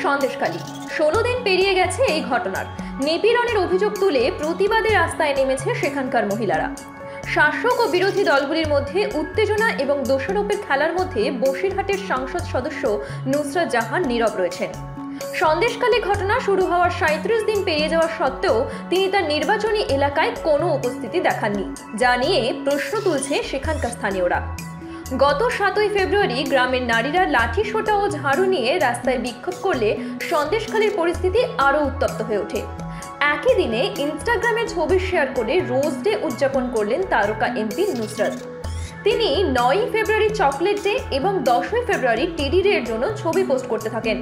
সন্দেশখালী। 16 দিন পেরিয়ে গেছে এই ঘটনার। নিপীড়নের অভিযোগ তুলে প্রতিবাদে রাস্তায় নেমেছে সেখানকার মহিলারা। শাসক ও বিরোধী দলগুলির মধ্যে উত্তেজনা এবং দোষারোপের খেলার মধ্যে বসিরহাটের সংসদ সদস্য নুসরাত জাহান নীরব রয়েছেন। সন্দেশখালী ঘটনা শুরু হওয়ার 37 দিন পেরিয়ে যাওয়া সত্ত্বেও তিনি তার নির্বাচনী এলাকায় কোনো উপস্থিতি দেখাননি, যা নিয়ে প্রশ্ন তুলছে সেখানকার স্থানীয়রা। গত 7 ফেব্রুয়ারি গ্রামের নারীরা লাঠি সোঁটা ও ঝাড়ু নিয়ে রাস্তায় বিক্ষোভ করলে সন্দেশখালীর পরিস্থিতি আরও উত্তপ্ত হয়ে ওঠে। একই দিনে ইনস্টাগ্রামে ছবি শেয়ার করে রোজ ডে উদযাপন করলেন তারকা এমপি নুসরাত। তিনি 9 ফেব্রুয়ারি চকলেট ডে এবং 10 ফেব্রুয়ারি টেডি ডে এর জন্য ছবি পোস্ট করতে থাকেন।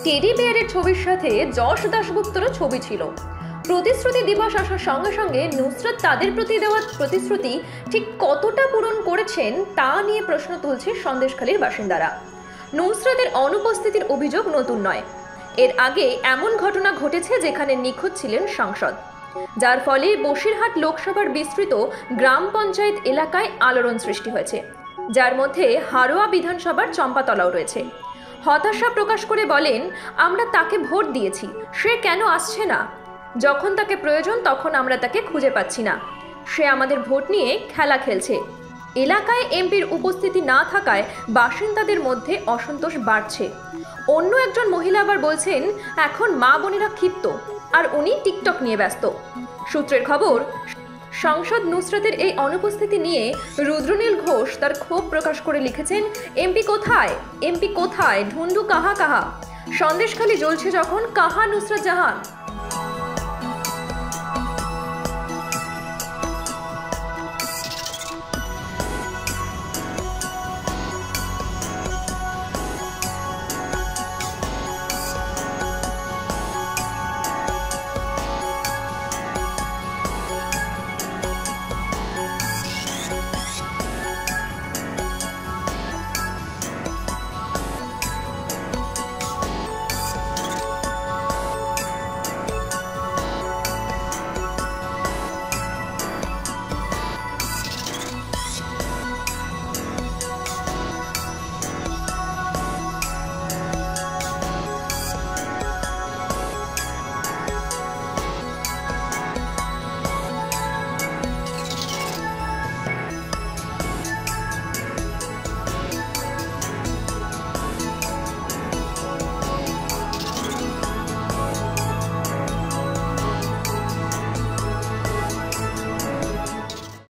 টেডি বিয়ারের ছবির সাথে যশ দাশগুপ্তরও ছবি ছিল। প্রতিশ্রুতি দিবস আসার সঙ্গে সঙ্গে নুসরাত তাদের প্রতি দেওয়া প্রতিশ্রুতি ঠিক কতটা পূরণ করেছেন তা নিয়ে প্রশ্ন তুলছে সন্দেশখালীর বাসিন্দারা। নুসরাতের অনুপস্থিতির অভিযোগ নতুন নয়। এর আগে এমন ঘটনা ঘটেছে যেখানে নিখোঁজ ছিলেন সাংসদ, যার ফলে বসিরহাট লোকসভার বিস্তৃত গ্রাম পঞ্চায়েত এলাকায় আলোড়ন সৃষ্টি হয়েছে, যার মধ্যে হারোয়া বিধানসভার চম্পাতলাও রয়েছে। হতাশা প্রকাশ করে বলেন, আমরা তাকে ভোট দিয়েছি, সে কেন আসছে না? যখন তাকে প্রয়োজন তখন আমরা তাকে খুঁজে পাচ্ছি না। সে আমাদের ভোট নিয়ে খেলা খেলছে। এলাকায় এমপির উপস্থিতি না থাকায় বাসিন্দাদের মধ্যে অসন্তোষ বাড়ছে। অন্য একজন মহিলা আবার বলছেন, এখন মা বোনেরা ক্ষিপ্ত আর উনি টিকটক নিয়ে ব্যস্ত। সূত্রের খবর, সাংসদ নুসরাতের এই অনুপস্থিতি নিয়ে রুদ্রনীল ঘোষ তার ক্ষোভ প্রকাশ করে লিখেছেন, এমপি কোথায়, এমপি কোথায়, ঢুন্ডু কাহা কাহা। সন্দেশখালী জ্বলছে যখন, কাহা নুসরাত জাহান।